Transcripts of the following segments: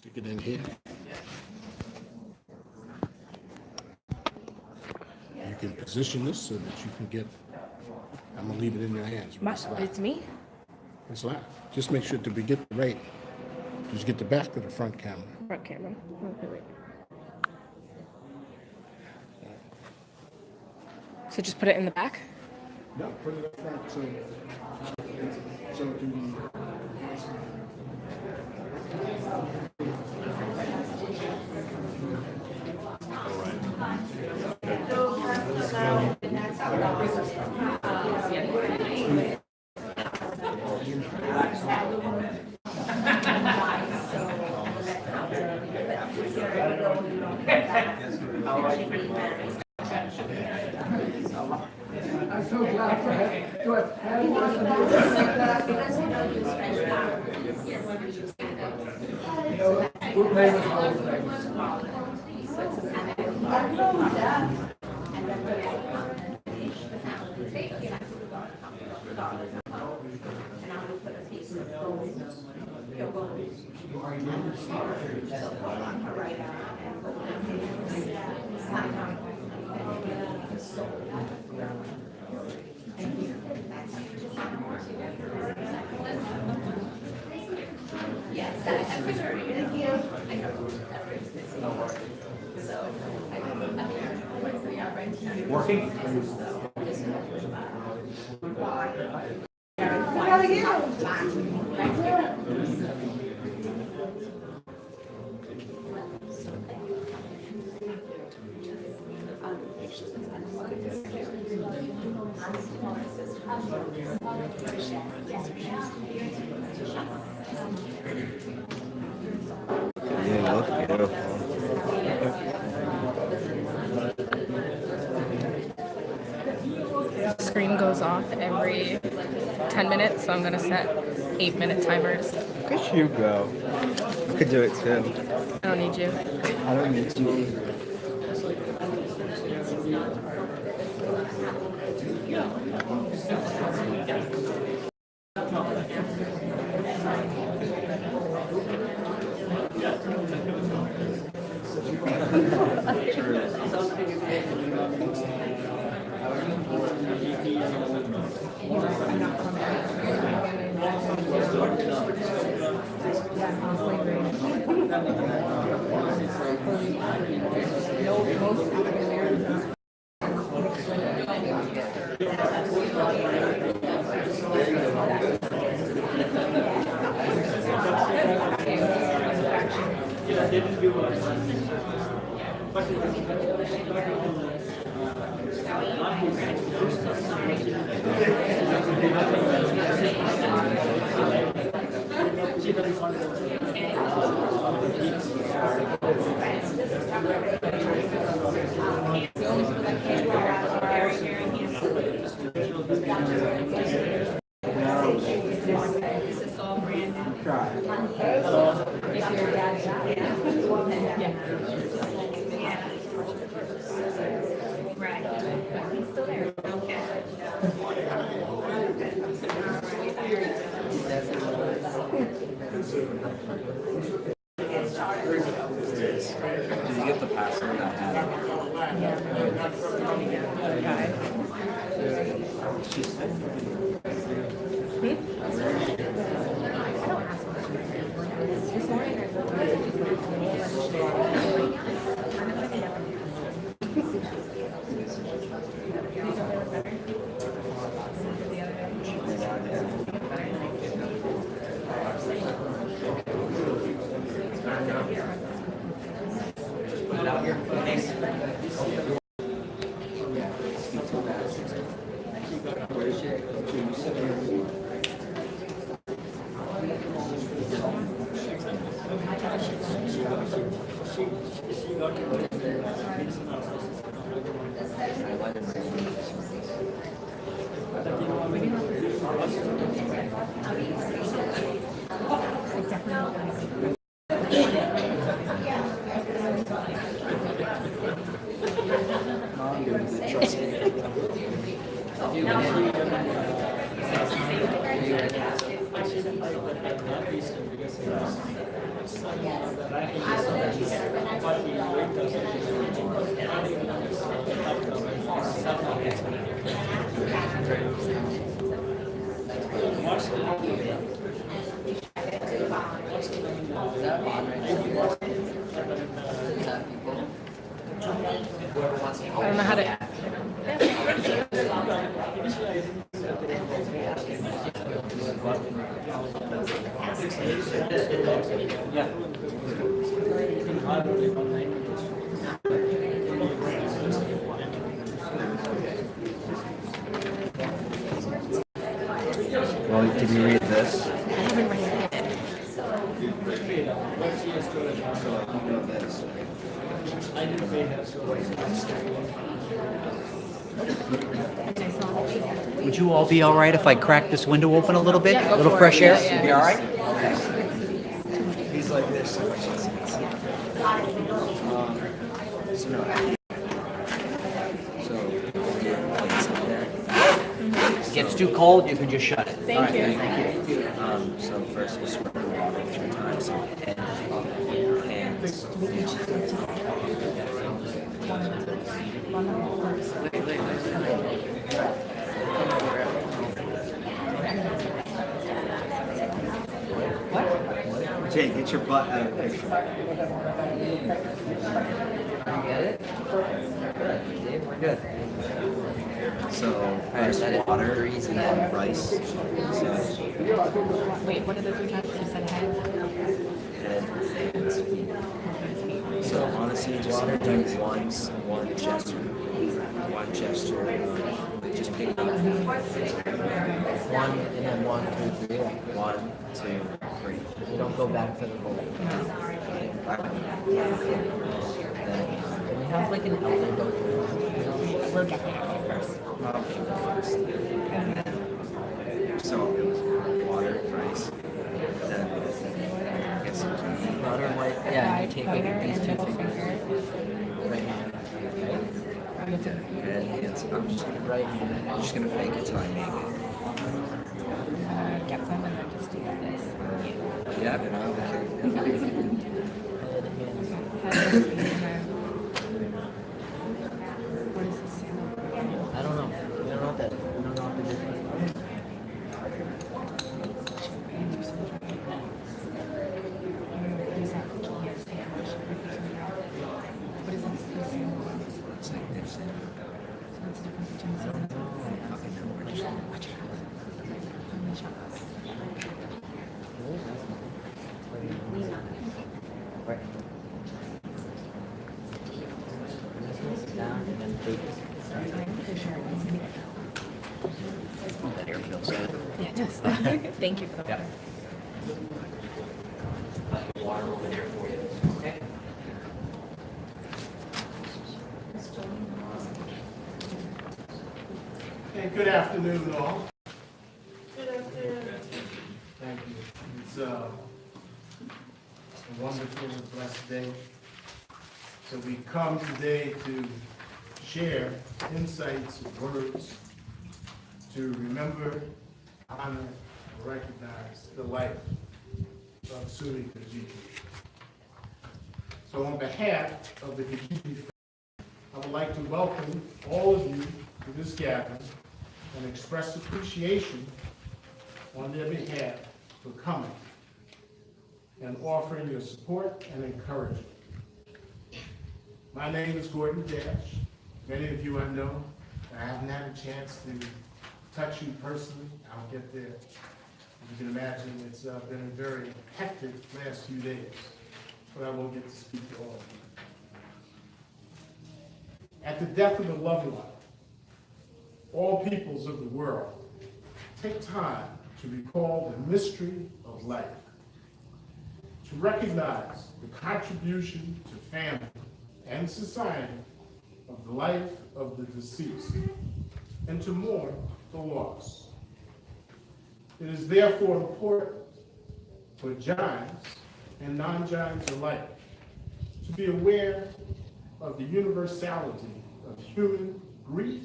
Stick it in here. You can position this so that you can get. I'm gonna leave it in your hands. It's me? It's live. Just make sure to get the right. Just get the back of the front camera. Front camera. Okay, wait. So just put it in the back? No, put it up front so it can be. I'm so glad to have had good neighbors always Working? Yeah, look beautiful. The screen goes off every 10 minutes, so I'm gonna set 8-minute timers. Look at you go. I could do it too. I don't need you. I don't need you. Did you get the password I had? I don't know how to. Well, did you read this? I haven't read it. Would you all be all right if I cracked this window open a little bit? Yeah, A go little for fresh it. air? Yeah, yeah. Be all right? He's like this. So no. If it gets too cold, you can just shut it. Thank you. So first you spread the water 3 times on head, hands, Jay, get your butt out of the picture. Get it? Good. We're good. So first water and then rice. So Wait, what are the 3 times you said head? head, hands, feet. So honestly, just do one gesture, just pick up. 1 and then 1, 2, 3. 1, 2, 3. You don't go back for the goal. Then Can we have like an elder go through? We're definitely first. so it was water, rice, then get some tea. Butter and white. Yeah, you take Pointer it these and two middle fingers. finger. Right hand. And hands. I'm Right hand. just gonna fake it till I make Get some and then just do this. it. Yeah, but I'm okay. Head, hands. What is this sound? I don't know. We don't know what that. We don't know what to do. What is that cookie sandwich? What is this sound? It's like this. So what's the difference between this and this? How many shots? Right. Sit down and then focus. That air feels good. Yeah, it does. Thank you for that. Water over there for you. Okay. Okay, good afternoon, all. Good afternoon. Thank you. It's a wonderful and blessed day. So we come today to share insights and words to remember, honor, and recognize the life of Suni Kajiki. So on behalf of the Kajiki family, I would like to welcome all of you to this gathering and express appreciation on their behalf for coming and offering your support and encouragement. My name is Gordon Dash. Many of you I know. I haven't had a chance to touch you personally. I'll get there. As you can imagine, it's been a very hectic last few days, but I won't get to speak to all of you. At the death of a loved one, all peoples of the world take time to recall the mystery of life, to recognize the contribution to family and society of the life of the deceased, and to mourn the loss. It is therefore important for Giants and non-Giants alike to be aware of the universality of human grief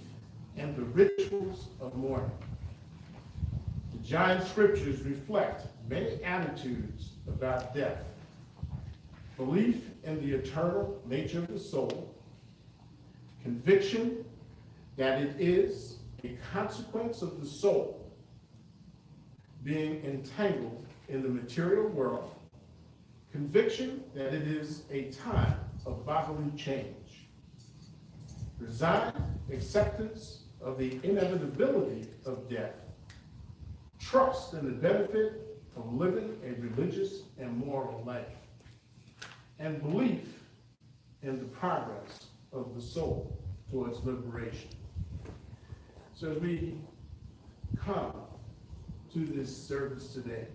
and the rituals of mourning. The Giant scriptures reflect many attitudes about death, belief in the eternal nature of the soul, conviction that it is a consequence of the soul being entangled in the material world, conviction that it is a time of bodily change, resigned acceptance of the inevitability of death, trust in the benefit of living a religious and moral life, and belief in the progress of the soul towards liberation. So as we come to this service today,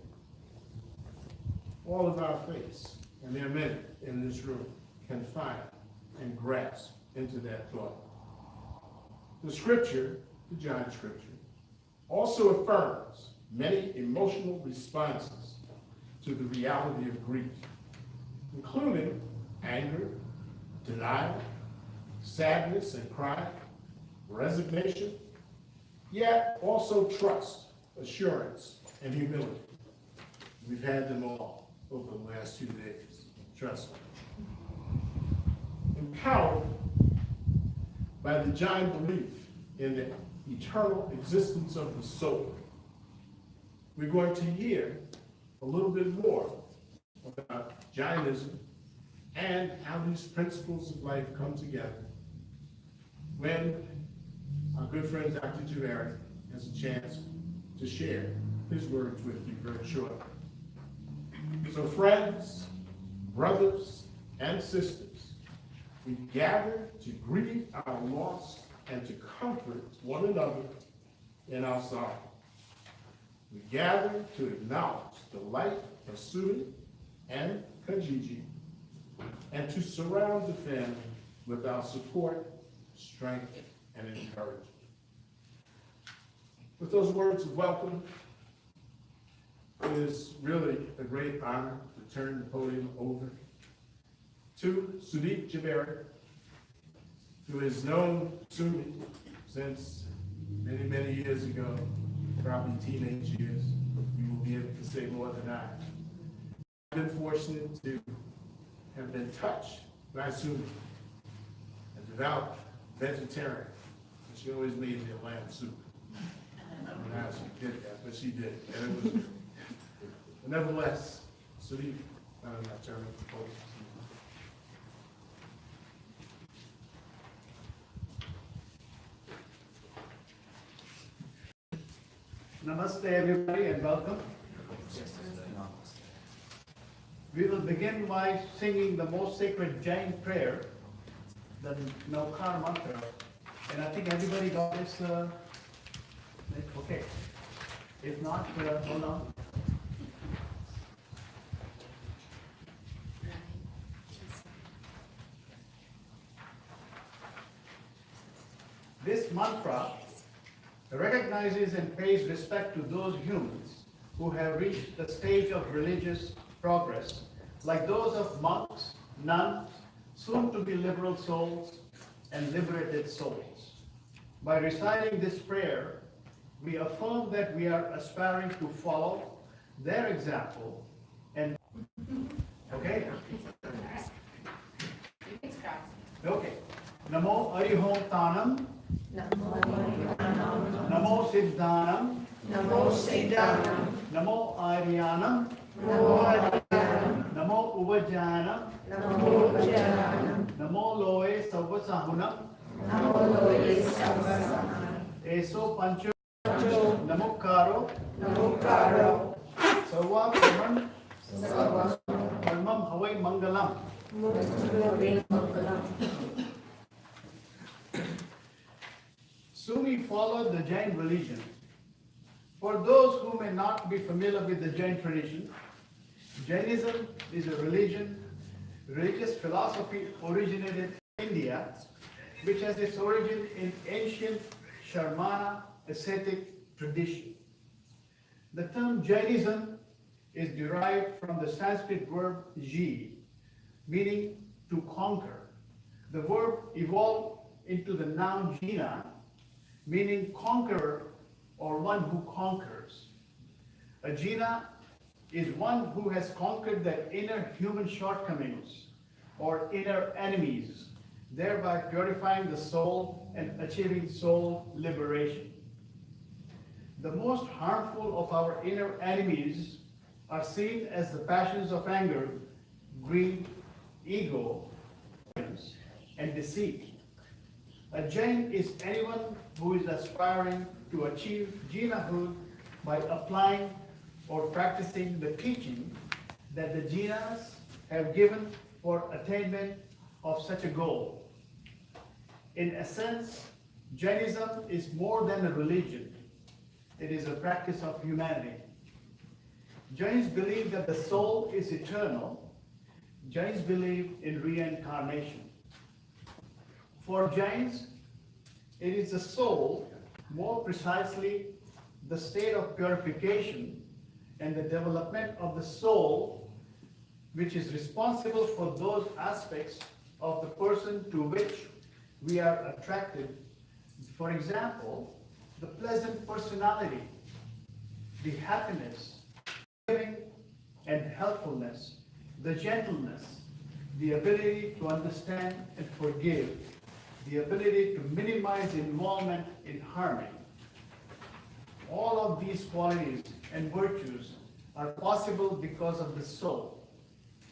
all of our faiths, and there are many in this room, can find and grasp into that thought. The scripture, the John scripture, also affirms many emotional responses to the reality of grief, including anger, denial, sadness and crying, resignation, yet also trust, assurance, and humility. We've had them all over the last 2 days, trust me. Empowered by the Jain belief in the eternal existence of the soul, we're going to hear a little bit more about Jainism and how these principles of life come together when our good friend Dr. Jhaveri has a chance to share his words with you very shortly. So friends, brothers, and sisters, we gather to grieve our loss and to comfort one another in our sorrow. We gather to acknowledge the life of Sudi and Kajiji and to surround the family with our support, strength, and encouragement. With those words of welcome, it is really a great honor to turn the podium over to Sudip Jhaveri, who has known Sudi since many, many years ago, probably teenage years. You will be able to say more than I. I've been fortunate to have been touched by Sudi, a devout vegetarian. She always made me a lamb soup. I don't know how she did that, but she did. And it was, nevertheless, Sudi, I'm not turning the podium. Namaste everybody and welcome. We will begin by singing the most sacred Jain prayer, the Naukar mantra. And I think everybody got this, okay. If not, hold on. This mantra recognizes and pays respect to those humans who have reached the stage of religious progress, like those of monks, nuns, soon to be liberal souls, and liberated souls. By reciting this prayer, we affirm that we are aspiring to follow their example and okay? Okay. Namo Arihom Tanam. Namo Siddhanam. Namo Aryanam. Namo Uvajanam. Namo Loe Savasahunam. Eso Pancho. Namukaro. Sarva Brahman. Brahmam Havai Mangalam. Sumi followed the Jain religion. For those who may not be familiar with the Jain tradition, Jainism is a religious philosophy originated in India, which has its origin in ancient Shramana ascetic tradition. The term Jainism is derived from the Sanskrit verb ji, meaning to conquer. The verb evolved into the noun jina, meaning conqueror or one who conquers. A jina is one who has conquered their inner human shortcomings or inner enemies, thereby purifying the soul and achieving soul liberation. The most harmful of our inner enemies are seen as the passions of anger, greed, ego, and deceit. A Jain is anyone who is aspiring to achieve Jinahood by applying or practicing the teaching that the Jinas have given for attainment of such a goal. In essence, Jainism is more than a religion. It is a practice of humanity. Jains believe that the soul is eternal. Jains believe in reincarnation. For Jains, it is the soul, more precisely the state of purification and the development of the soul, which is responsible for those aspects of the person to which we are attracted. For example, the pleasant personality, the happiness, giving and helpfulness, the gentleness, the ability to understand and forgive, the ability to minimize involvement in harming. All of these qualities and virtues are possible because of the soul,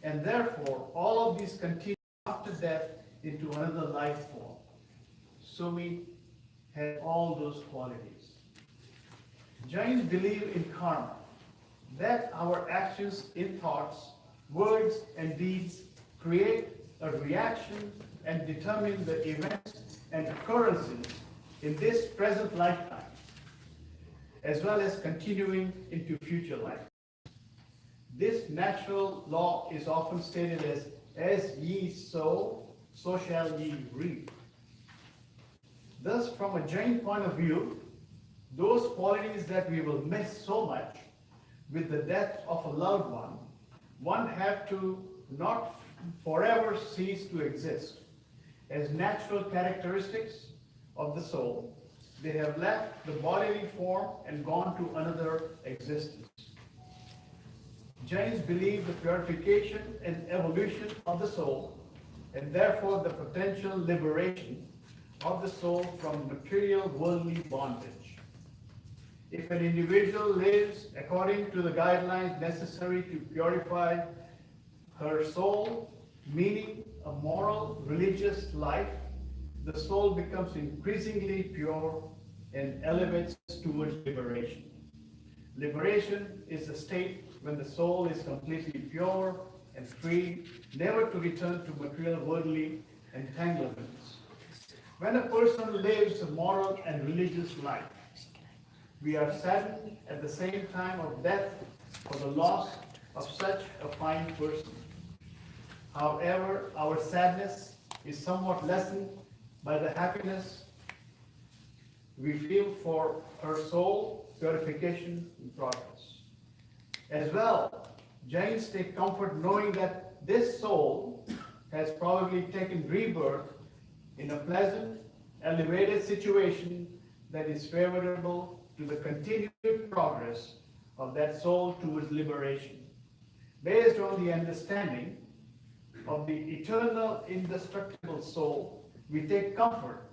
and therefore all of these continue after death into another life form. Sumi had all those qualities. Jains believe in karma, that our actions in thoughts, words, and deeds create a reaction and determine the events and occurrences in this present lifetime, as well as continuing into future life. This natural law is often stated as ye sow, so shall ye reap. Thus, from a Jain point of view, those qualities that we will miss so much with the death of a loved one have to not forever cease to exist. As natural characteristics of the soul, they have left the bodily form and gone to another existence. Jains believe the purification and evolution of the soul, and therefore the potential liberation of the soul from material worldly bondage. If an individual lives according to the guidelines necessary to purify her soul, meaning a moral, religious life, the soul becomes increasingly pure and elevates towards liberation. Liberation is the state when the soul is completely pure and free, never to return to material worldly entanglements. When a person lives a moral and religious life, we are saddened at the same time of death for the loss of such a fine person. However, our sadness is somewhat lessened by the happiness we feel for her soul purification in progress. As well, Jains take comfort knowing that this soul has probably taken rebirth in a pleasant, elevated situation that is favorable to the continued progress of that soul towards liberation. Based on the understanding of the eternal, indestructible soul, we take comfort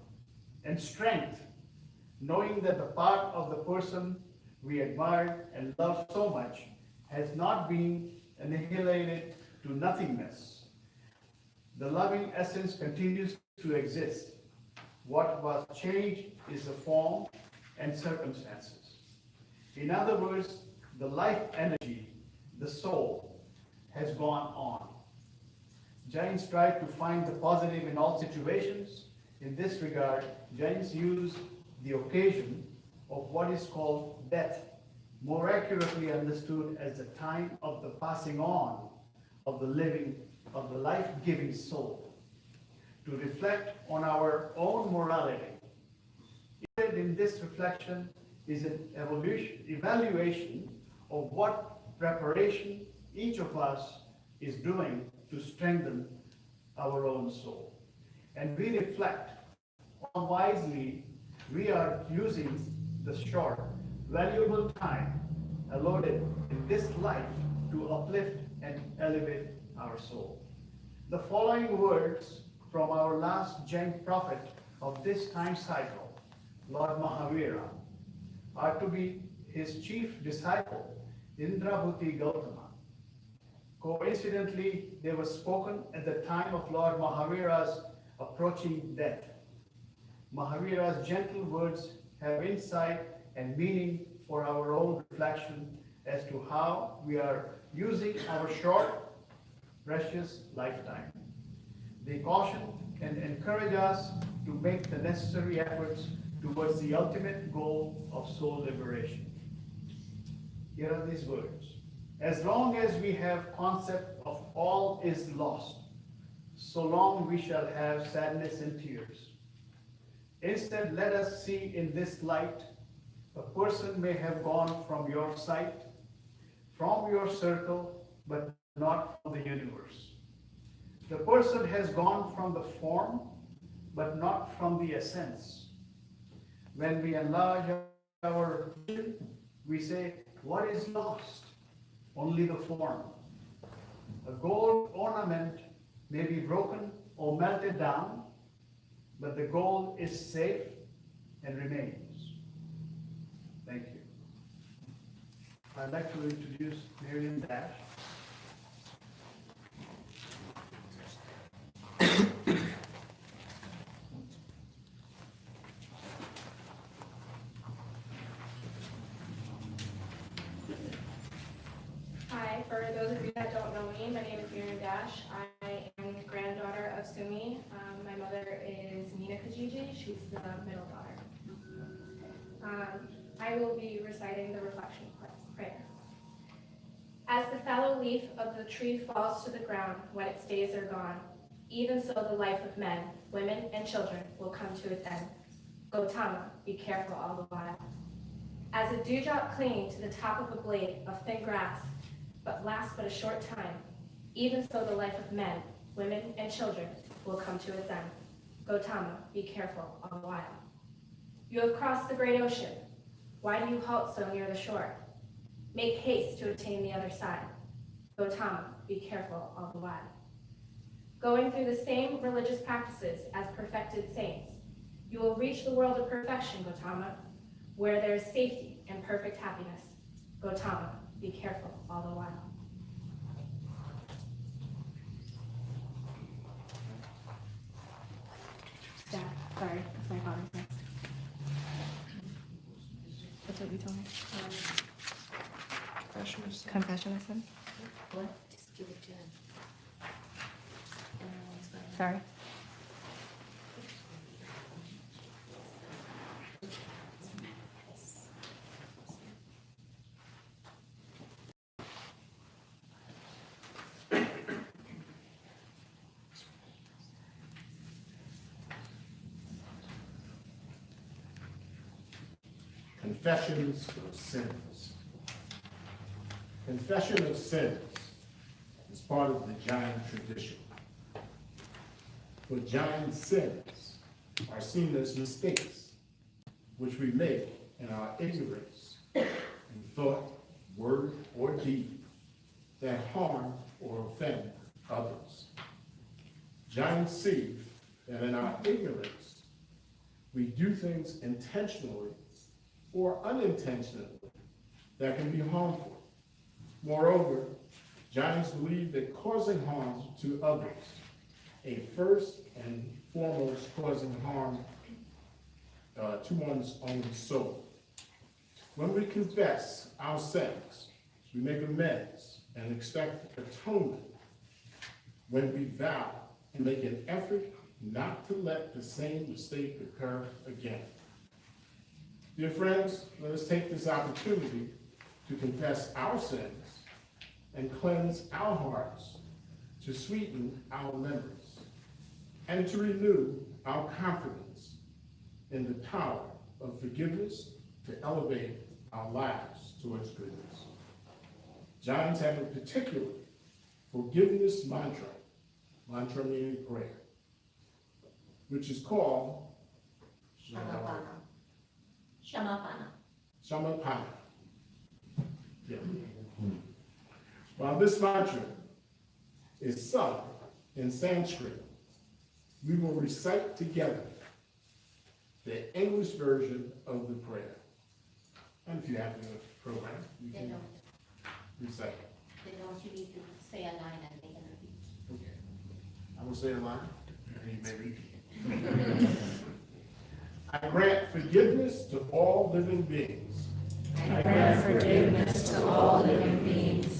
and strength, knowing that the part of the person we admire and love so much has not been annihilated to nothingness. The loving essence continues to exist. What was changed is the form and circumstances. In other words, the life energy, the soul, has gone on. Jains try to find the positive in all situations. In this regard, Jains use the occasion of what is called death, more accurately understood as the time of the passing on of the living, of the life-giving soul, to reflect on our own morality. In this reflection is an evaluation of what preparation each of us is doing to strengthen our own soul. And we reflect how wisely we are using the short, valuable time allotted in this life to uplift and elevate our soul. The following words from our last Jain prophet of this time cycle, Lord Mahavira, are to be his chief disciple, Indrabhuti Gautama. Coincidentally, they were spoken at the time of Lord Mahavira's approaching death. Mahavira's gentle words have insight and meaning for our own reflection as to how we are using our short, precious lifetime. They caution and encourage us to make the necessary efforts towards the ultimate goal of soul liberation. Here are these words. As long as we have concept of all is lost, so long we shall have sadness and tears. Instead, let us see in this light, a person may have gone from your sight, from your circle, but not from the universe. The person has gone from the form, but not from the essence. When we enlarge our vision, we say, what is lost? Only the form. A gold ornament may be broken or melted down, but the gold is safe and remains. Thank you. I'd like to introduce Miriam Dash. Hi, for those of you that don't know me, my name is Miriam Dash. I am the granddaughter of Sumi. My mother is Nina Kijiji. She's the middle daughter. I will be reciting the reflection prayer. As the fallow leaf of the tree falls to the ground when its days are gone, even so the life of men, women, and children will come to its end. Gautama, be careful all the while. As a dewdrop clinging to the top of a blade of thin grass, but lasts but a short time, even so the life of men, women, and children will come to its end. Gautama, be careful all the while. You have crossed the great ocean. Why do you halt so near the shore? Make haste to attain the other side. Gautama, be careful all the while. Going through the same religious practices as perfected saints, you will reach the world of perfection, Gautama, where there is safety and perfect happiness. Gautama, be careful all the while. Dad, sorry, that's my father's next. That's what you told me. Confession of sin. Confession of sin? What? Just give it to him. Sorry. Confessions of sins. Confession of sins is part of the Jain tradition. For Jain sins are seen as mistakes which we make in our ignorance in thought, word, or deed that harm or offend others. Jains see that in our ignorance we do things intentionally or unintentionally that can be harmful. Moreover, Jains believe that causing harm to others, a first and foremost causing harm to one's own soul. When we confess our sins, we make amends and expect atonement. When we vow and make an effort not to let the same mistake occur again. Dear friends, let us take this opportunity to confess our sins and cleanse our hearts, to sweeten our memories, and to renew our confidence in the power of forgiveness to elevate our lives towards goodness. Jains have a particular forgiveness mantra meaning prayer, which is called Shamapana. Shamapana. Yeah. While this mantra is sung in Sanskrit, we will recite together the English version of the prayer. And if you have the program, you They can don't, recite. they don't, you need to say a line and they can repeat. Okay. I will say a line, and you may repeat. I grant forgiveness to all living beings, I grant forgiveness to all living beings,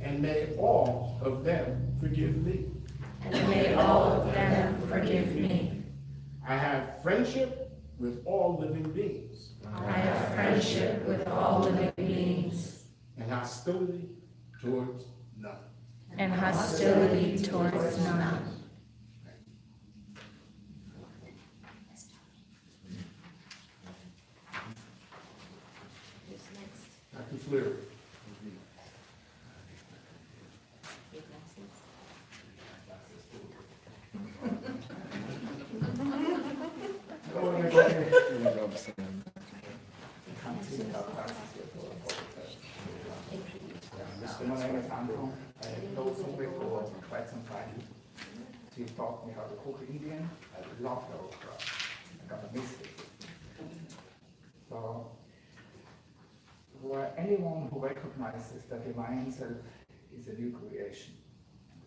and may all of them forgive me. and may all of them forgive me. I have friendship with all living beings, I have friendship with all living beings, and hostility towards none. and hostility towards none. Who's next? Dr. Fleury. Your glasses. My name is Anton. I know Sumi for quite some time. She taught me how to cook Indian. I love her okra. I got a mistake. So, for anyone who recognizes that divine himself is a new creation,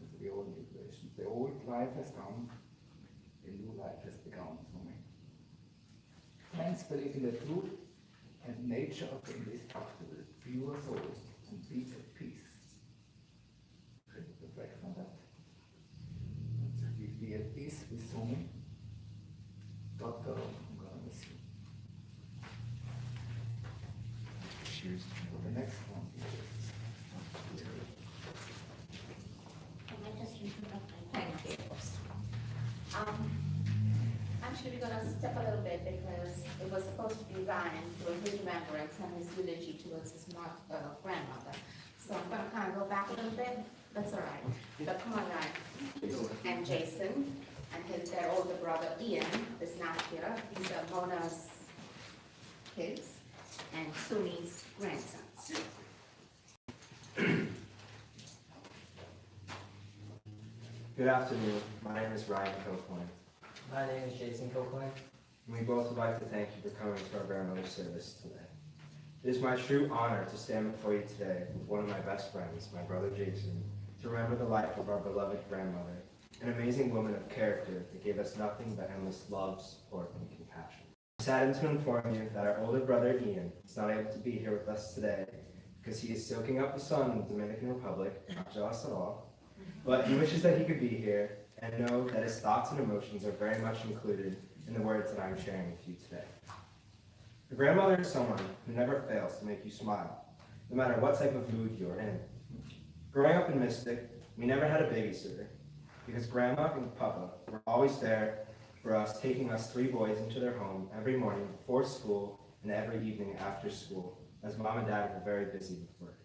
it's the old new creation. The old life has gone, the new life has begun for me. Hence, believe in the truth and nature of the indestructible, pure soul, and be at peace. Can you reflect on that? We be at peace with Sumi. God go, I'm gonna miss you. Cheers. The next one is. Can I just interrupt? Thank you. Actually, we're gonna step a little bit because it was supposed to be Ryan doing his remembrance and his eulogy towards his grandmother. So I'm gonna kind of go back a little bit. That's all right. But come on, Ryan. And Jason and their older brother Ian is not here. These are Mona's kids and Sumi's grandsons. Good afternoon. My name is Ryan Kilcoyne. My name is Jason Kilcoyne. And we both would like to thank you for coming to our grandmother's service today. It is my true honor to stand before you today with one of my best friends, my brother Jason, to remember the life of our beloved grandmother, an amazing woman of character that gave us nothing but endless love, support, and compassion. I'm saddened to inform you that our older brother Ian is not able to be here with us today because he is soaking up the sun in the Dominican Republic, not jealous at all, but he wishes that he could be here and know that his thoughts and emotions are very much included in the words that I'm sharing with you today. A grandmother is someone who never fails to make you smile, no matter what type of mood you're in. Growing up in Mystic, we never had a babysitter because Grandma and Papa were always there for us, taking us three boys into their home every morning before school and every evening after school, as Mom and Dad were very busy with work.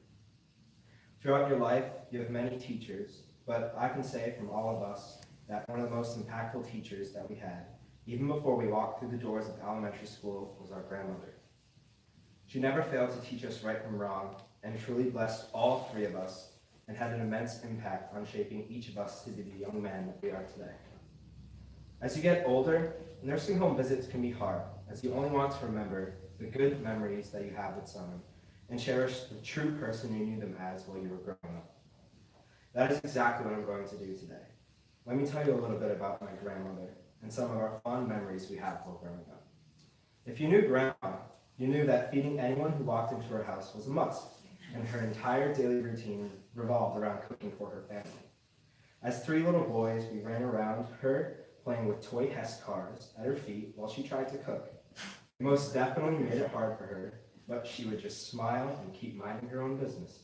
Throughout your life, you have many teachers, but I can say from all of us that one of the most impactful teachers that we had, even before we walked through the doors of elementary school, was our grandmother. She never failed to teach us right from wrong and truly blessed all three of us and had an immense impact on shaping each of us to be the young men that we are today. As you get older, nursing home visits can be hard, as you only want to remember the good memories that you have with someone and cherish the true person you knew them as while you were growing up. That is exactly what I'm going to do today. Let me tell you a little bit about my grandmother and some of our fond memories we had while growing up. If you knew Grandma, you knew that feeding anyone who walked into her house was a must, and her entire daily routine revolved around cooking for her family. As three little boys, we ran around her playing with toy Hess cars at her feet while she tried to cook. We most definitely made it hard for her, but she would just smile and keep minding her own business.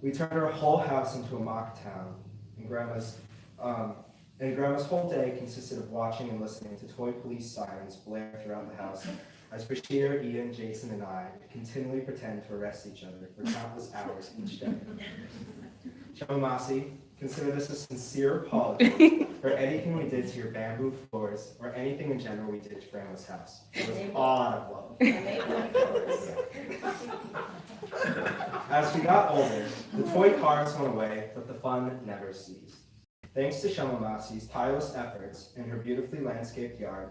We turned our whole house into a mock town, and Grandma's whole day consisted of watching and listening to toy police sirens blare throughout the house as Bashir, Ian, Jason, and I continually pretend to arrest each other for countless hours each day. Chamamasi, Consider this a sincere apology for anything we did to your bamboo floors or anything in general we did to Grandma's house. It was all out of love. As we got older, the toy cars went away, but the fun never ceased. Thanks to Shomamasi's tireless efforts and her beautifully landscaped yard,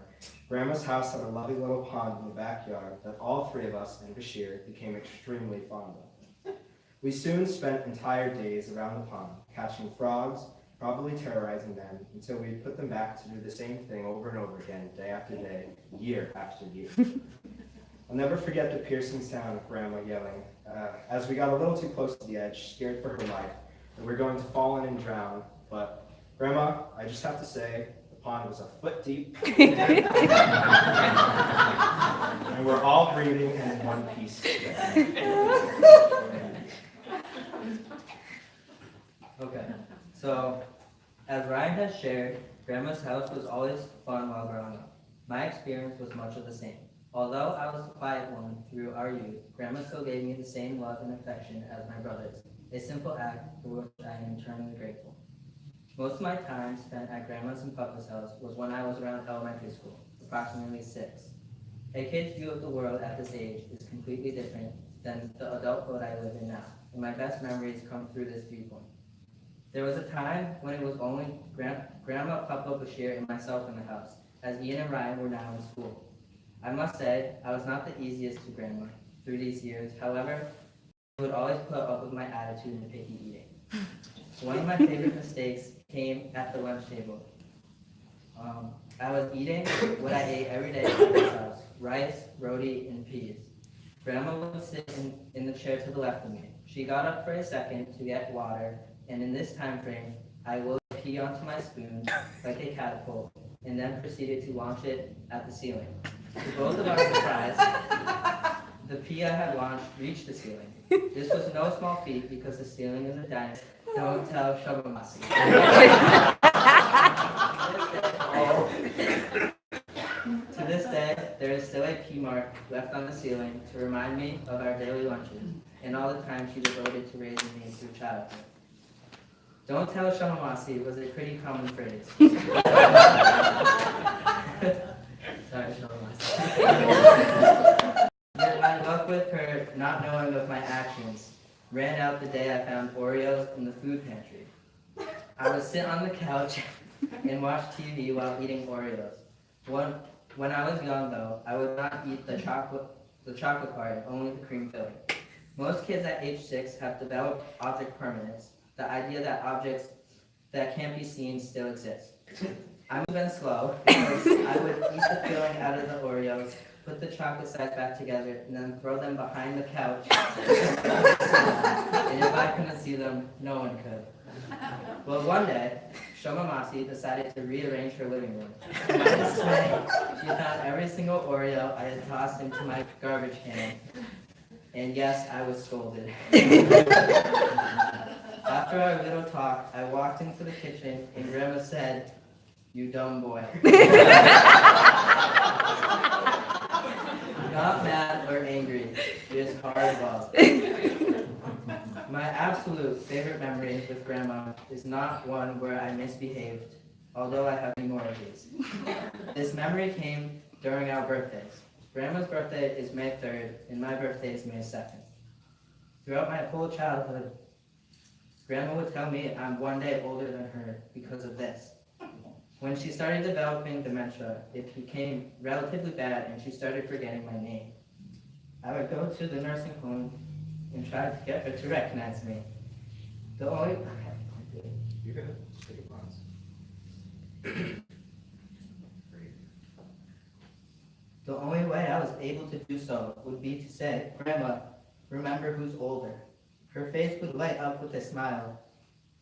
Grandma's house had a lovely little pond in the backyard that all three of us and Bashir became extremely fond of. We soon spent entire days around the pond, catching frogs, probably terrorizing them, until we put them back to do the same thing over and over again, day after day, year after year. I'll never forget the piercing sound of Grandma yelling, as we got a little too close to the edge, scared for her life, that we're going to fall in and drown, but Grandma, I just have to say, the pond was a foot deep, and we're all breathing and in one piece together. Okay, so as Ryan has shared, Grandma's house was always fun while growing up. My experience was much of the same. Although I was the quiet one through our youth, Grandma still gave me the same love and affection as my brothers, a simple act for which I am eternally grateful. Most of my time spent at Grandma's and Papa's house was when I was around elementary school, approximately 6. A kid's view of the world at this age is completely different than the adulthood I live in now, and my best memories come through this viewpoint. There was a time when it was only Grandma, Papa, Bashir, and myself in the house, as Ian and Ryan were now in school. I must say, I was not the easiest to Grandma through these years. However, she would always put up with my attitude and picky eating. One of my favorite mistakes came at the lunch table. I was eating what I ate every day at this house, rice, roti, and peas. Grandma would sit in the chair to the left of me. She got up for a second to get water, and in this time frame, I would pee onto my spoon like a catapult, and then proceeded to launch it at the ceiling. To both of our surprise, the pee I had launched reached the ceiling. This was no small feat because the ceiling is a dining. Don't tell Shobamasi. To this day, there is still a pee mark left on the ceiling to remind me of our daily lunches and all the time she devoted to raising me through childhood. Don't tell Shomamasi was a pretty common phrase. Sorry, Shomamasi. Yet my luck with her, not knowing of my actions, ran out the day I found Oreos in the food pantry. I would sit on the couch and watch TV while eating Oreos. When I was young, though, I would not eat the chocolate part, only the cream filling. Most kids at age 6 have developed object permanence, the idea that objects that can't be seen still exist. I moved in slow because I would eat the filling out of the Oreos, put the chocolate sides back together, and then throw them behind the couch. And if I couldn't see them, no one could. Well, one day, Shomamasi decided to rearrange her living room. To my dismay, she found every single Oreo I had tossed into my garbage can. And yes, I was scolded. After our little talk, I walked into the kitchen and Grandma said, "You dumb boy." Not mad or angry, just hard love. My absolute favorite memory with Grandma is not one where I misbehaved, although I have many more of these. This memory came during our birthdays. Grandma's birthday is May 3rd, and my birthday is May 2nd. Throughout my whole childhood, Grandma would tell me I'm one day older than her because of this. When she started developing dementia, it became relatively bad and she started forgetting my name. I would go to the nursing home and try to get her to recognize me. The only You're gonna take a pause. The only way I was able to do so would be to say, "Grandma, remember who's older." Her face would light up with a smile,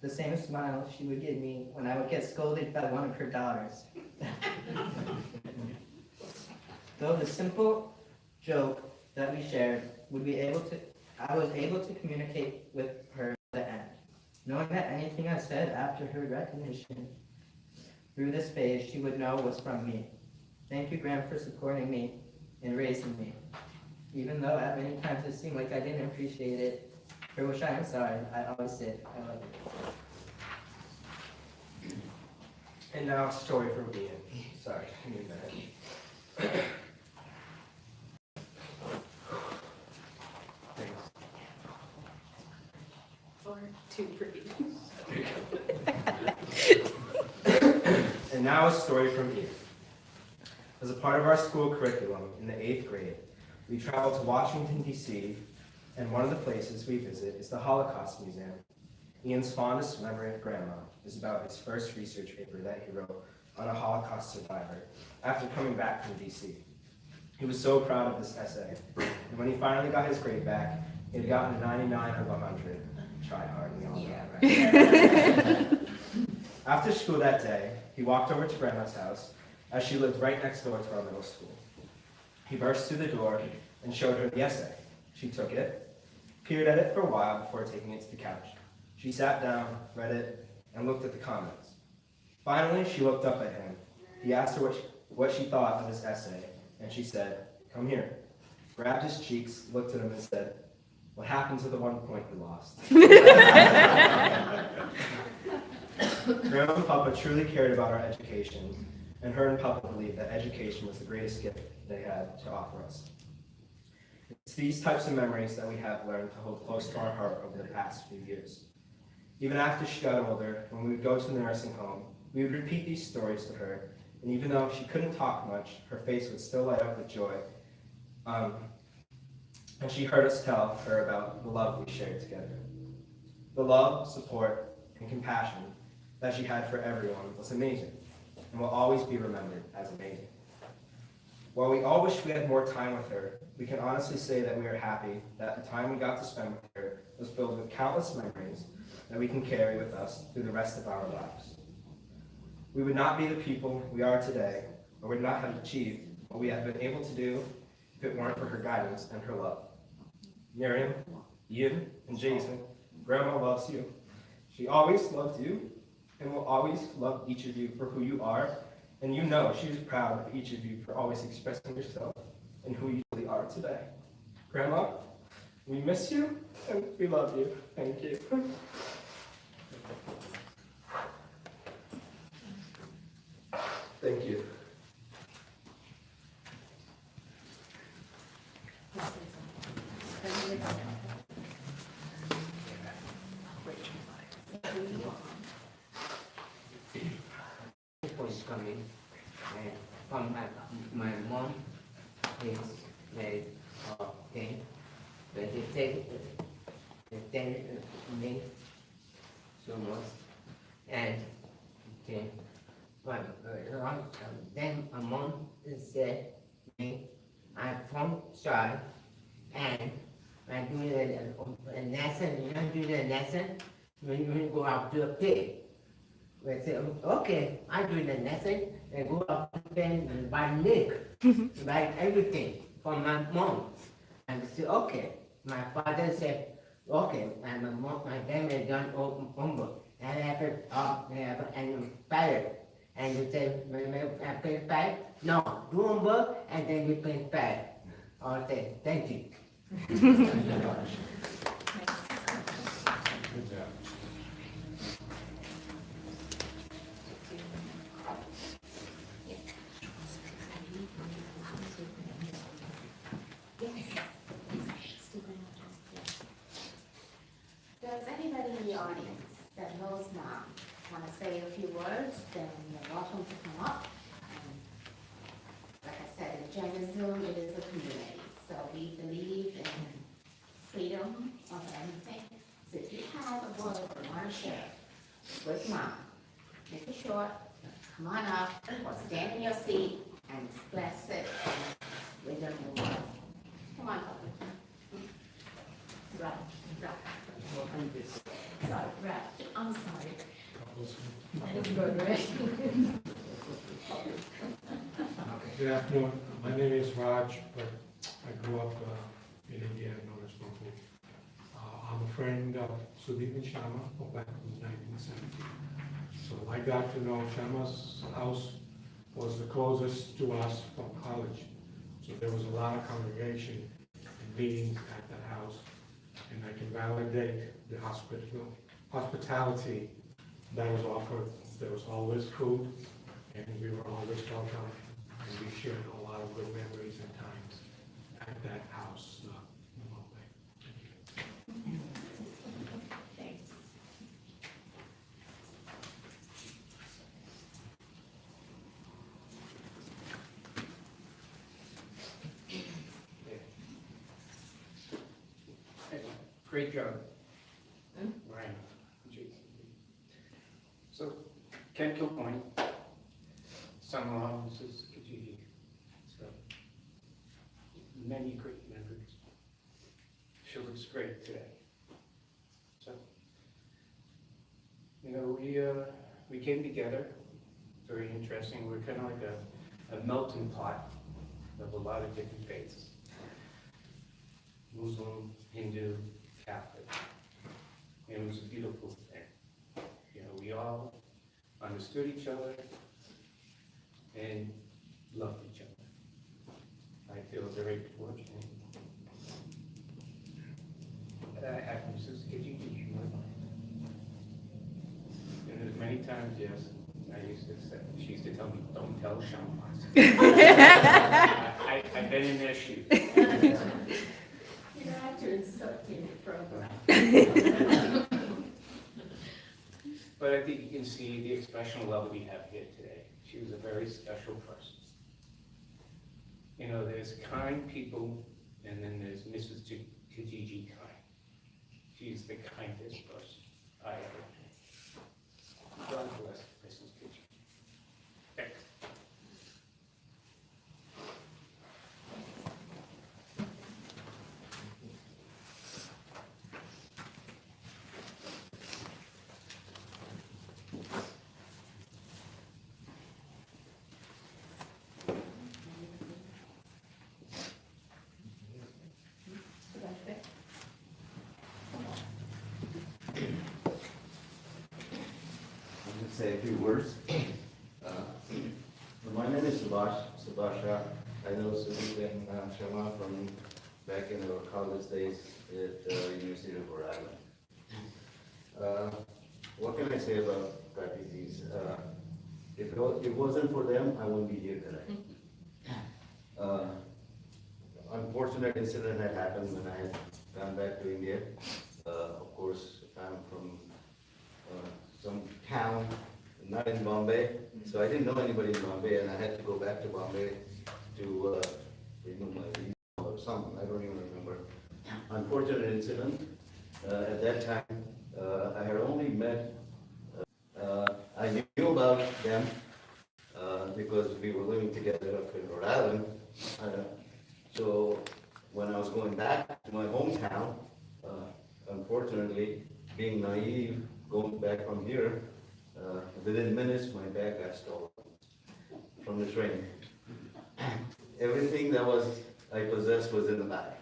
the same smile she would give me when I would get scolded by one of her daughters. Though the simple joke that we shared I was able to communicate with her to the end, knowing that anything I said after her recognition through this phase she would know was from me. Thank you, Graham, for supporting me and raising me. Even though at many times it seemed like I didn't appreciate it, for which I am sorry, I always did. I love you. And now a story from Ian. Sorry, give me a minute. Thanks. Or 2 for each. And now a story from Ian. As a part of our school curriculum in the 8th grade, we travel to Washington, D.C., and one of the places we visit is the Holocaust Museum. Ian's fondest memory of Grandma is about his first research paper that he wrote on a Holocaust survivor after coming back from D.C. He was so proud of this essay, and when he finally got his grade back, he had gotten a 99 out of 100. Try hard, we all know, right? After school that day, he walked over to Grandma's house, as she lived right next door to our middle school. He burst through the door and showed her the essay. She took it, peered at it for a while before taking it to the couch. She sat down, read it, and looked at the comments. Finally, she looked up at him. He asked her what she thought of his essay, and she said, "Come here," grabbed his cheeks, looked at him, and said, "What happened to the 1 point you lost?" Grandma and Papa truly cared about our education, and her and Papa believed that education was the greatest gift they had to offer us. It's these types of memories that we have learned to hold close to our heart over the past few years. Even after she got older, when we would go to the nursing home, we would repeat these stories to her, and even though she couldn't talk much, her face would still light up with joy. And she heard us tell her about the love we shared together. The love, support, and compassion that she had for everyone was amazing, and will always be remembered as amazing. While we all wish we had more time with her, we can honestly say that we are happy that the time we got to spend with her was filled with countless memories that we can carry with us through the rest of our lives. We would not be the people we are today, or would not have achieved what we have been able to do if it weren't for her guidance and her love. Miriam, Ian, and Jason, Grandma loves you. She always loved you, and will always love each of you for who you are, and you know she is proud of each of you for always expressing yourself and who you really are today. Grandma, we miss you, and we love you. Thank you. Thank you. For coming, and from my mom is very thing, but they thank me so much, and okay, then my mom said me, I'm from child, and I do a lesson, you don't do the lesson when you go out to a pig. I say, okay, I do the lesson and go up to pen and buy milk, buy everything from my mom. And I say, okay. My father said, okay, and my family done homework. And I have and fire. And you say, I pay fire? No, do homework and then we pay fire. Okay, thank you. Does anybody in the audience that knows Mom want to say a few words? Then you're welcome to come up. Like I said, in Jainism, it is a community, so we believe in freedom of anything. So if you have a word you want to share with Mom, make it short, come on up, or stand in your seat and express it. We're going to move on. Come on, Papa. Right. Sorry, right. I'm sorry. That is good, right? Good afternoon. My name is Raj, but I grew up in India, known as Bapu. I'm a friend of Sudeep and Shama from back in 1970. So I got to know Shama's house was the closest to us from college. So there was a lot of congregation and meetings at that house. And I can validate the hospitality that was offered There was always food, and we were always welcome, and we shared a lot of good memories and times at that house in Bombay. Thanks. Great job. Ryan. So, Ken Kilcoyne, son-in-law, Mrs. Kijiji. So, many great memories. She looks great today. So, you know, we came together, very interesting. We're kind of like a melting pot of a lot of different faiths. Muslim, Hindu, Catholic. And it was a beautiful thing. You know, we all understood each other and loved each other. I feel very fortunate. I have Mrs. Kijiji. And many times, yes, I used to say, she used to tell me, don't tell Shama. I've been in their shoes. You know, I turned in the program. But I think you can see the expression of love that we have here today. She was a very special person. You know, there's kind people, and then there's Mrs. Kijiji kind. She's the kindest person I ever met. God bless Mrs. Kijiji. Thanks. Say a few words. My name is Subhash Shah. I know Sudeep and Shama from back in our college days at University of Rhode Island. What can I say about refugees? If it wasn't for them, I wouldn't be here today. Unfortunate incident had happened when I had gone back to India. Of course, I'm from some town, not in Bombay, so I didn't know anybody in Bombay, and I had to go back to Bombay to renew my visa or something, I don't even remember. Unfortunate incident. At that time, I had only met, I knew about them because we were living together up in Rhode Island. So when I was going back to my hometown, unfortunately, being naive, going back from here, within minutes, my bag got stolen from the train. Everything that I possessed was in the bag.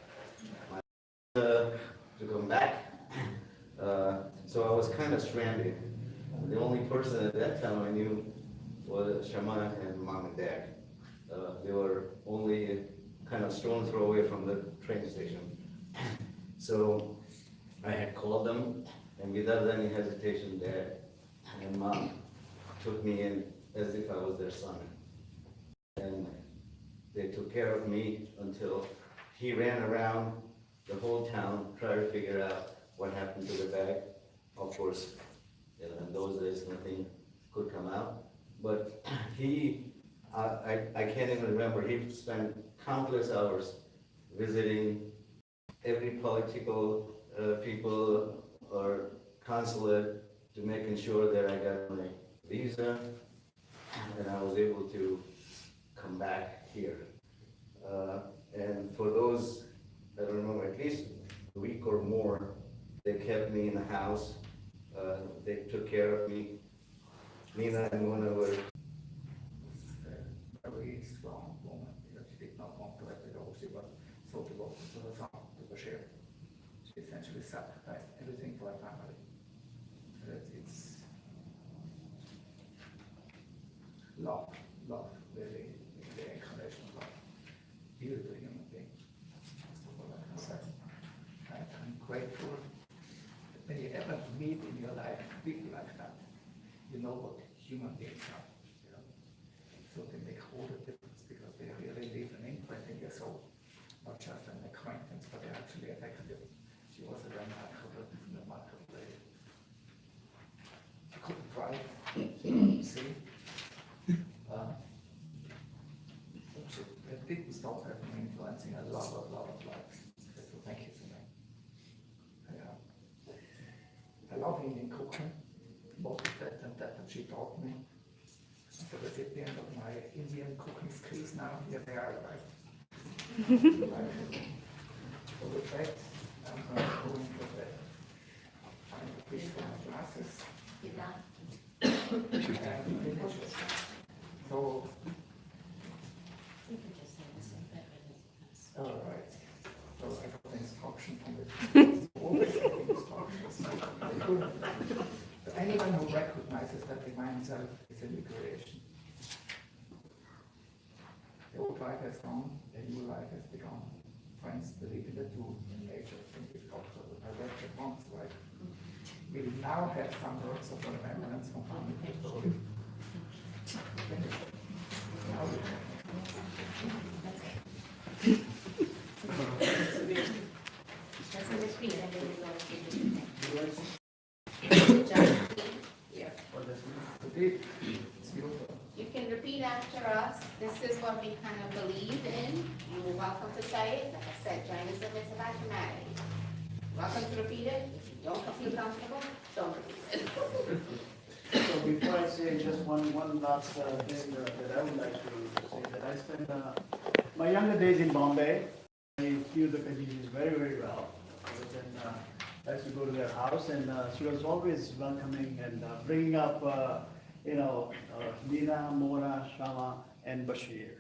To come back, so I was kind of stranded. The only person at that time I knew was Shama and mom and dad. They were only kind of stone throw away from the train station. So I had called them, and without any hesitation, Dad and Mom took me in as if I was their son. And they took care of me until he ran around the whole town trying to figure out what happened to the bag. Of course, in those days, nothing could come out. But I can't even remember, he spent countless hours visiting every political people or consulate to making sure that I got my visa and I was able to come back here. And for those, I don't remember, at least a week or more, they kept me in the house. They took care of me. Nina and Mona were a very strong woman, because she did not want to let it go. She was so devoted to her son, to Bashir. She essentially sacrificed everything for her family. It's love, really, the incarnation of love. Beautiful human being. That's all I can say. I'm grateful that when you ever meet in your life people like that, you know what human beings are. You know? So they make all the difference because they really leave an imprint in your soul, not just an acquaintance, but they actually affected you. She was a remarkable lady. She couldn't drive, see? It didn't stop her from influencing a lot of lives. So thank you so much. I love Indian cooking. Most of that she taught me. I'm the recipient of my Indian cooking skills now. Here they are, right? For the fact, I'm going for the fish for my glasses. So, all right. So I got the instruction from the always got the instructions. Anyone who recognizes that divine self is a new creation. The old life has gone, the new life has begun. Friends, believe in the two in nature. I think it's called I read it once, right? We now have some words of remembrance from family history. Now we have That's a repeat, and then we go to You can repeat after us. This is what we kind of believe in. You're welcome to say it. Like I said, Jainism is about humanity. Welcome to repeat it. If you don't feel comfortable, don't repeat it. So before I say just one last thing that I would like to say, that I spent my younger days in Bombay. I knew the Kajijis very, very well. And I used to go to their house, and she was always welcoming and bringing up, Meena, Mona, Shama, and Bashir.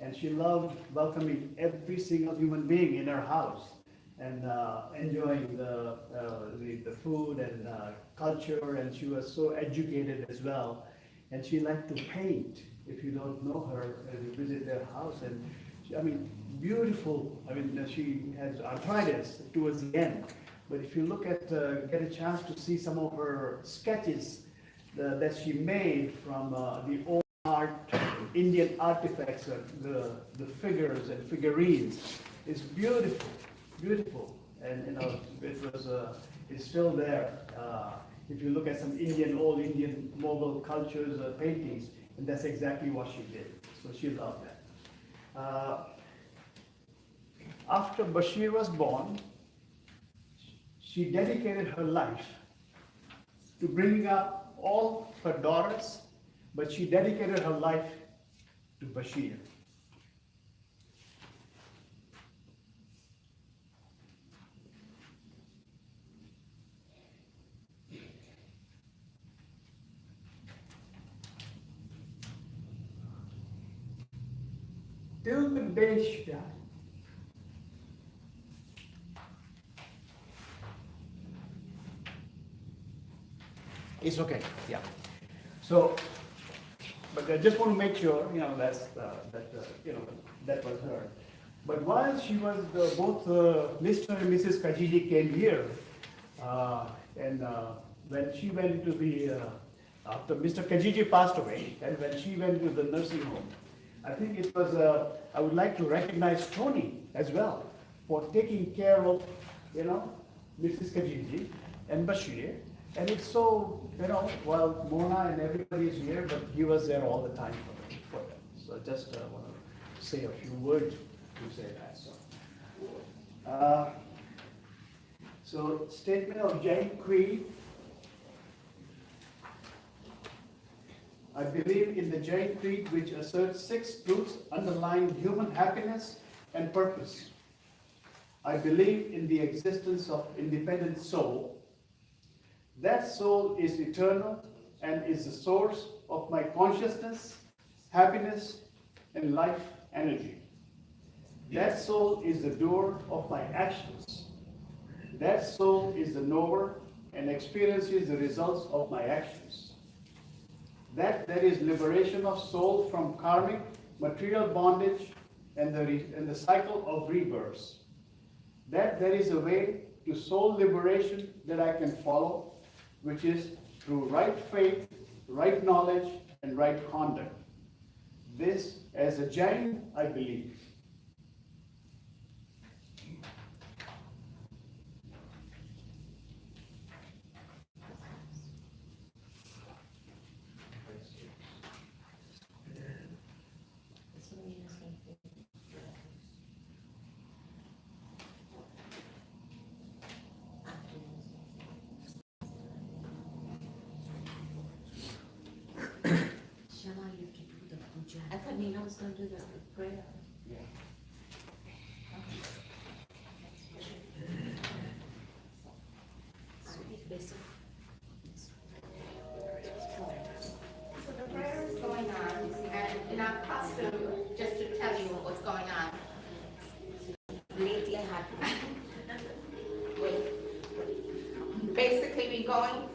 And she loved welcoming every single human being in her house and enjoying the food and culture. And she was so educated as well. And she liked to paint. If you don't know her, you visit their house, and beautiful. She has arthritis towards the end. But if you look at, get a chance to see some of her sketches that she made from the old art, Indian artifacts, the figures and figurines, it's beautiful, beautiful. And it's still there. If you look at some old Indian Mughal cultures paintings, and that's exactly what she did. So she loved that. After Bashir was born, she dedicated her life to bringing up all her daughters, but she dedicated her life to Bashir. Till the day she died. It's okay, yeah. So, but I just want to make sure, that was her. But while she was, both Mr. and Mrs. Kajiji came here, and when she went to after Mr. Kajiji passed away, and when she went to the nursing home, I think it was, I would like to recognize Tony as well for taking care of, Mrs. Kajiji and Bashir. And it's so, while Mona and everybody is here, but he was there all the time for them. So just want to say a few words to say that. So statement of Jain Creed. I believe in the Jain Creed, which asserts 6 truths underlying human happiness and purpose. I believe in the existence of independent soul. That soul is eternal and is the source of my consciousness, happiness, and life energy. That soul is the doer of my actions. That soul is the knower and experiences the results of my actions. That there is liberation of soul from karmic, material bondage and the cycle of rebirths. That there is a way to soul liberation that I can follow, which is through right faith right knowledge, and right conduct. This, as a Jain, I believe. Shema, you can do the puja. I thought Nina was gonna do the prayer. So the prayer is going on, and in our custom, just to tell you what's going on. Lately happened. Basically, we're going,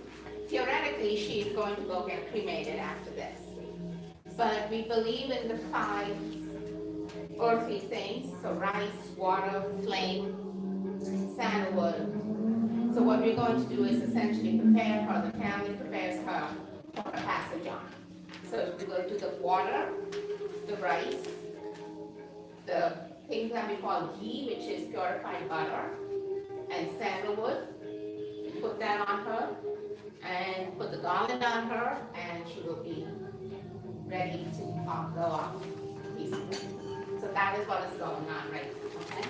theoretically, she is going to go get cremated after this. But we believe in the 5 earthly things, so rice, water, flame, sandalwood. So what we're going to do is essentially prepare her, the family prepares her for her passage on. So we will do the water, the rice, the thing that we call ghee, which is purified butter, and sandalwood. Put that on her, and put the garland on her, and she will be ready to go off peacefully. So that is what is going on right now, okay?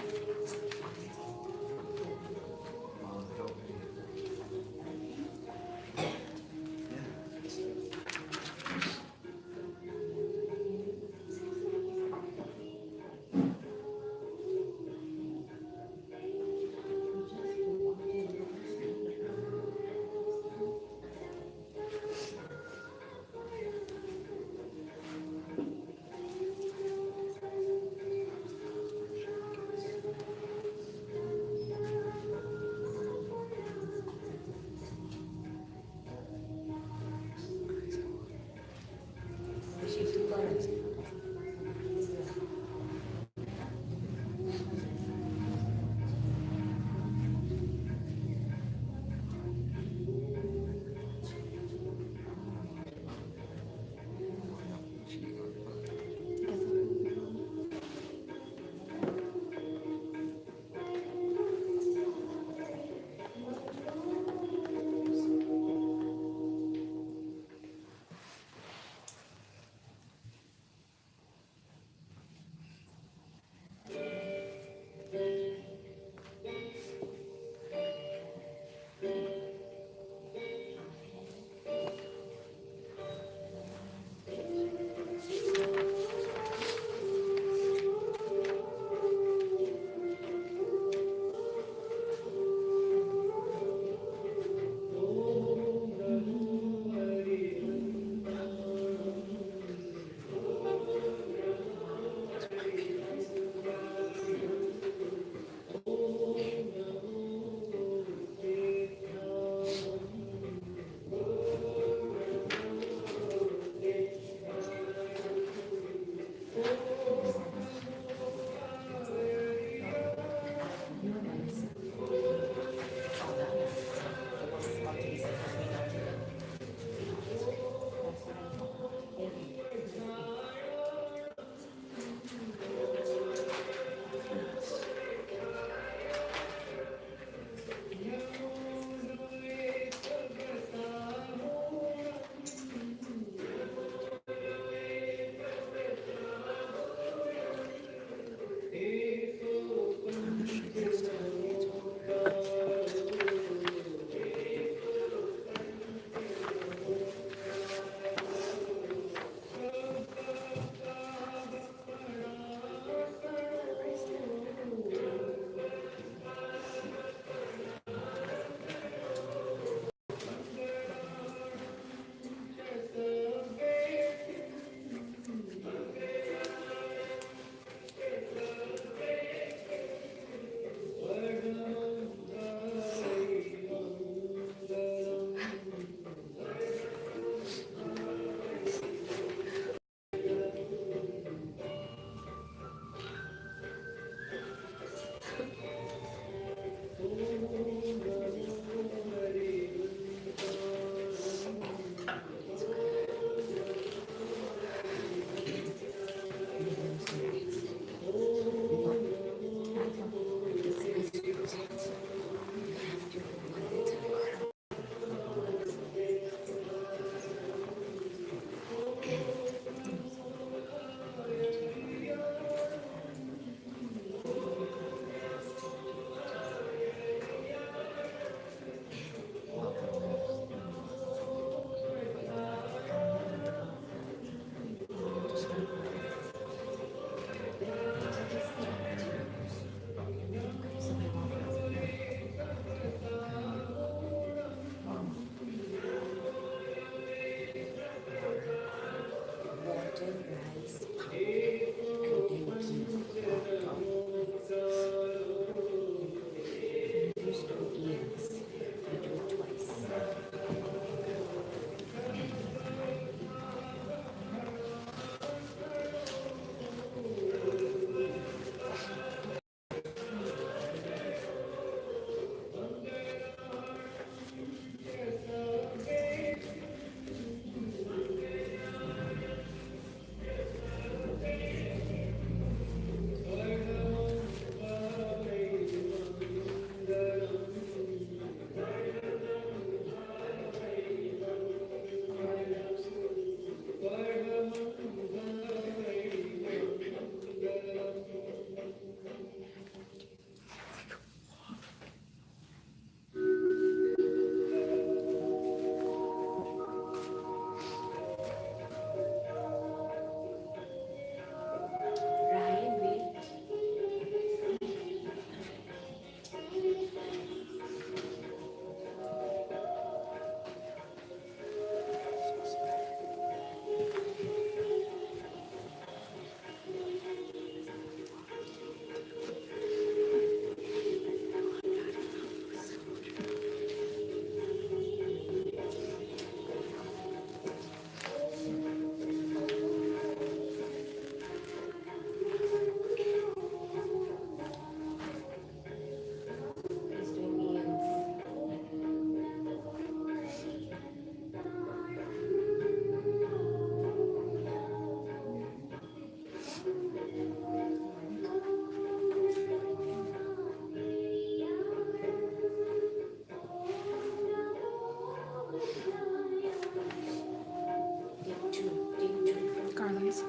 nice.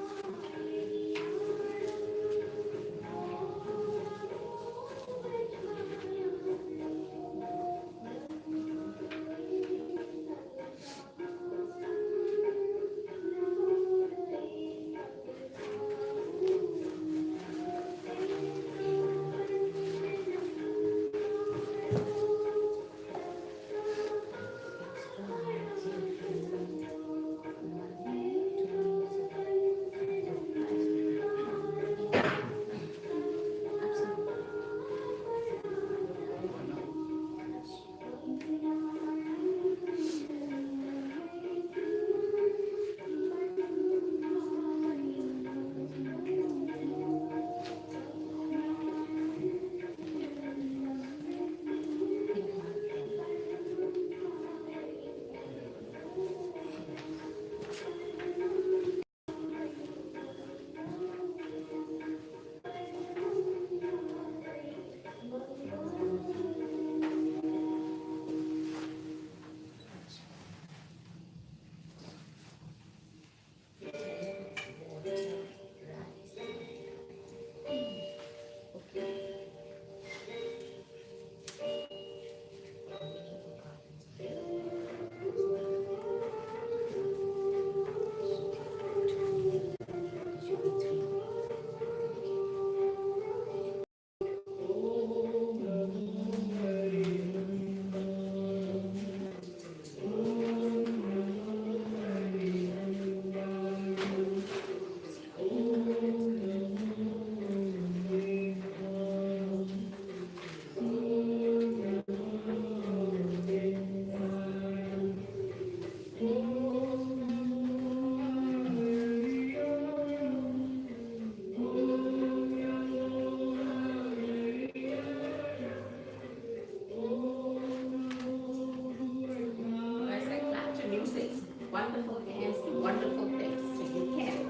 Wonderful hands do wonderful things, so you can.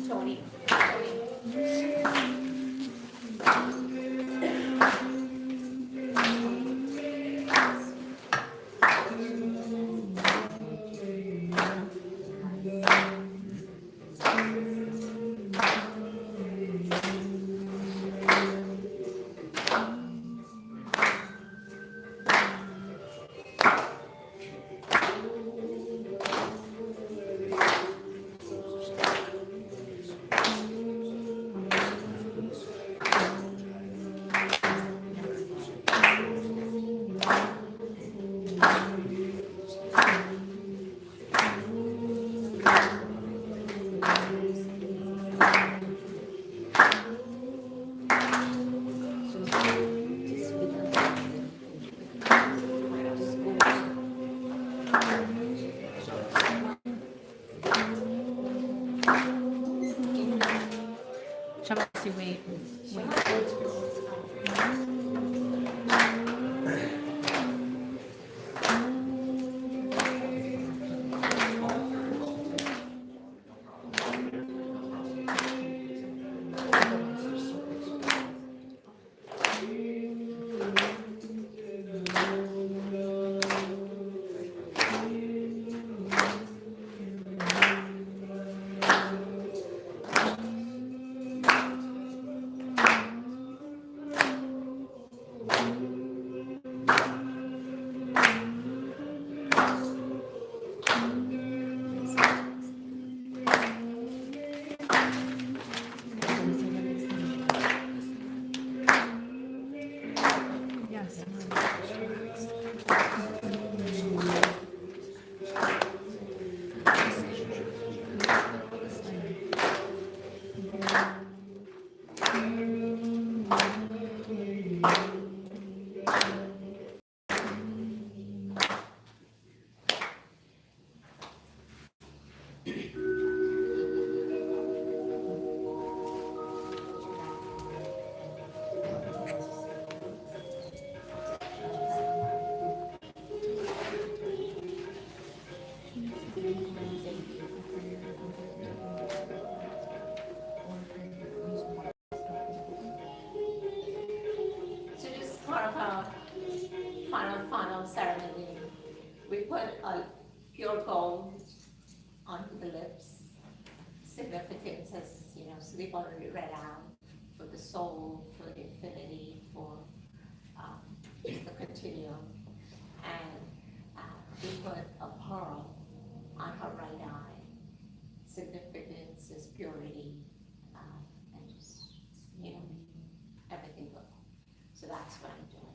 Tony. Shamasi, wait. Yes. ceremony, we put a pure gold onto the lips. Significance as, so they've already read out for the soul, for the infinity, for just the continuum. And we put a pearl on her right eye. Significance is purity, and just, everything good. So that's what I'm doing.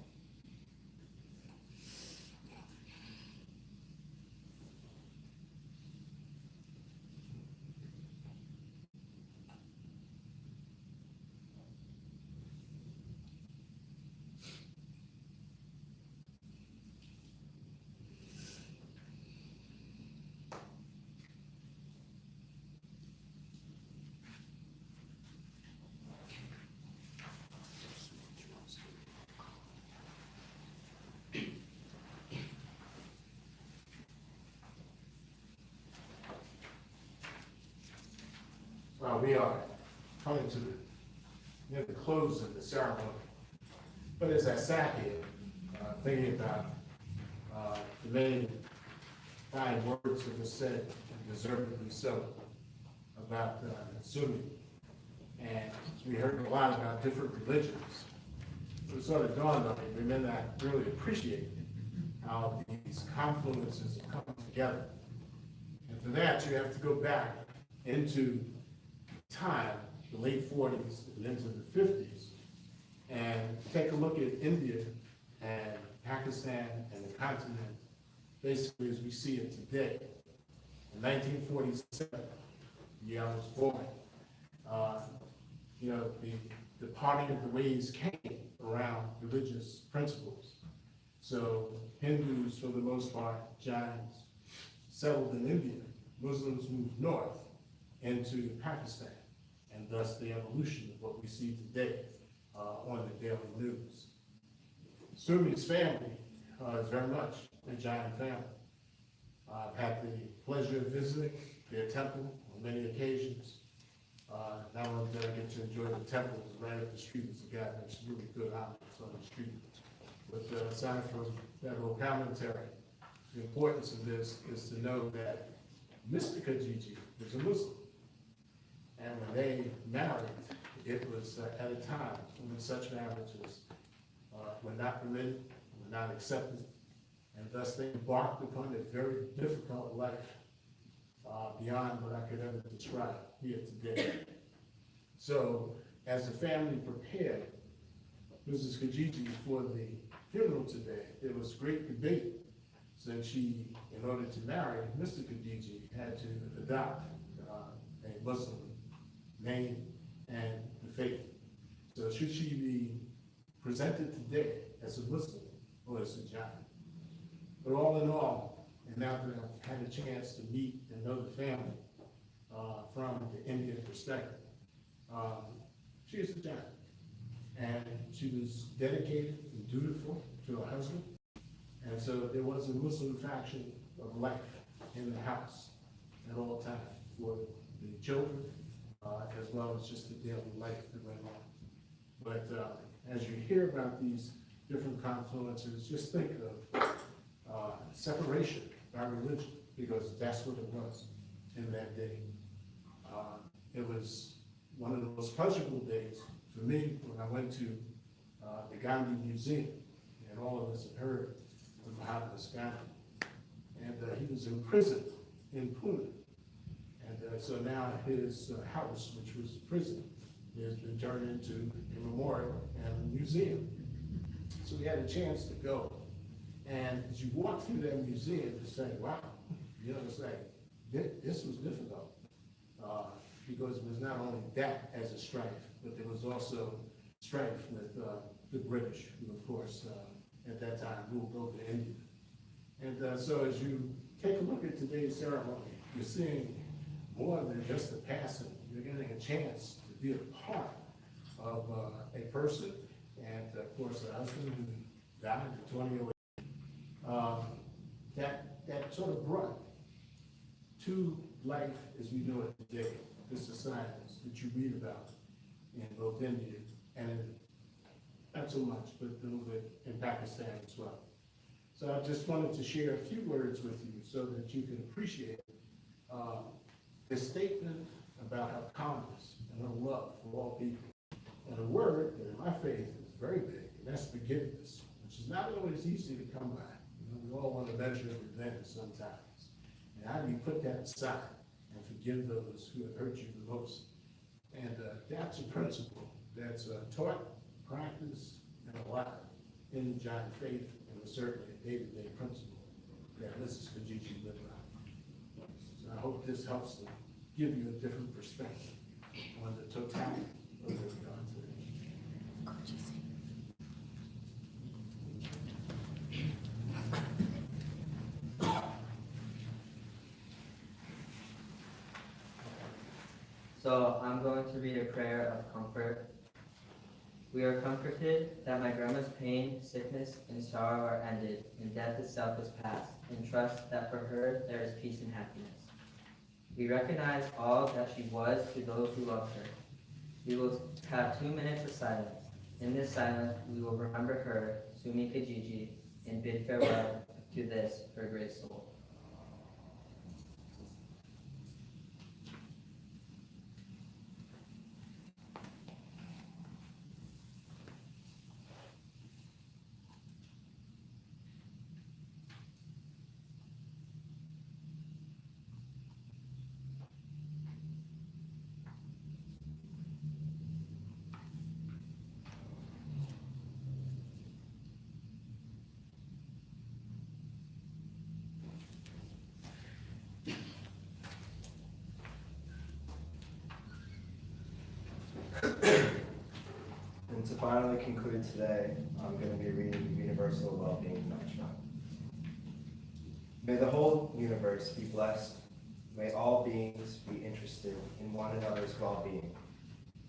Well, we are coming to near the close of the ceremony. But as I sat here, thinking about the many fine words that were said, and deservedly so, about Sumi, and we heard a lot about different religions, it sort of dawned on me, we may not really appreciate how these confluences have come together. And for that, you have to go back into time, the late 40s and into the 50s, and take a look at India and Pakistan and the continent, basically as we see it today. In 1947, the year I was born, the parting of the ways came around religious principles. So Hindus, for the most part, Jains, settled in India. Muslims moved north into Pakistan, and thus the evolution of what we see today on the daily news. Sumi's family is very much a Jain family. I've had the pleasure of visiting their temple on many occasions. Not only did I get to enjoy the temple right up the street as a guy makes really good omelets on the street, but aside from that little commentary, the importance of this is to know that Mr. Kijiji was a Muslim. And when they married, it was at a time when such marriages were not permitted, were not accepted, and thus they embarked upon a very difficult life beyond what I could ever describe here today. So, as the family prepared Mrs. Kijiji for the funeral today, there was great debate, since she, in order to marry Mr. Kijiji, had to adopt a Muslim name and the faith. So should she be presented today as a Muslim or as a Jain? But all in all, and now that I've had a chance to meet and know the family from the Indian perspective, she is a Jain. And she was dedicated and dutiful to her husband. And so there was a Muslim faction of life in the house at all times for the children, as well as just the daily life that went on. But as you hear about these different confluences, just think of separation by religion, because that's what it was in that day. It was one of the most pleasurable days for me when I went to the Gandhi Museum, and all of us had heard of Mahatma Gandhi. And he was imprisoned in Pune. And so now his house, which was a prison, has been turned into a memorial and a museum. So we had a chance to go. And as you walk through that museum, you say, wow, it's like, this was difficult. Because it was not only that as a strife, but there was also strife with the British, who of course, at that time ruled over India. And so as you take a look at today's ceremony, you're seeing more than just a passing. You're getting a chance to be a part of a person, and of course a husband who died in 2008. That sort of brought to life as we know it today, the societies that you read about in both India and not so much, but a little bit in Pakistan as well. So I just wanted to share a few words with you so that you can appreciate this statement about her kindness and her love for all people. And a word that in my faith is very big, and that's forgiveness, which is not always easy to come by. You know, we all want to measure revenge sometimes. And how do you put that aside and forgive those who have hurt you the most? And that's a principle that's taught, practiced, and alive in the Giant faith, and was certainly a day-to-day principle that Mrs. Kijiji lived by. So I hope this helps to give you a different perspective on the totality of where we are today. So I'm going to read a prayer of comfort. We are comforted that my grandma's pain, sickness, and sorrow are ended, and death itself is past, and trust that for her there is peace and happiness. We recognize all that she was to those who loved her. We will have 2 minutes of silence. In this silence, we will remember her, Sumi Kijiji, and bid farewell to this, her great soul. And to finally conclude today, I'm going to be reading Universal Well-Being Mantra. May the whole universe be blessed. May all beings be interested in one another's well-being.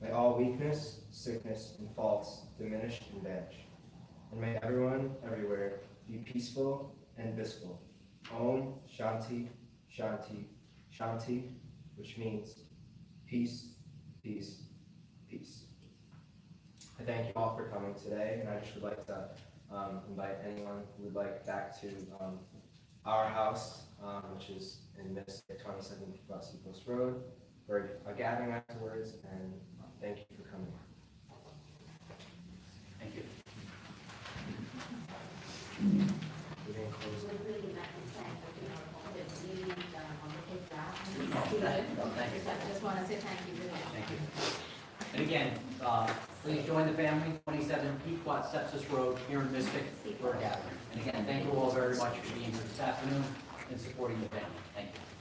May all weakness, sickness, and faults diminish and vanish. And may everyone, everywhere, be peaceful and blissful. Om Shanti, Shanti, Shanti, which means peace, peace, peace. I thank you all for coming today, and I just would like to invite anyone who would like back to our house, which is in Mystic, 27 West Seacoast Road, for a gathering afterwards, and thank you for coming. Thank you. We're going to close it. I just want to say thank you to them. Thank you. And again, please join the family, 27 Pequot Sepsis Road here in Mystic for a gathering. And again, thank you all very much for being here this afternoon and supporting the family. Thank you.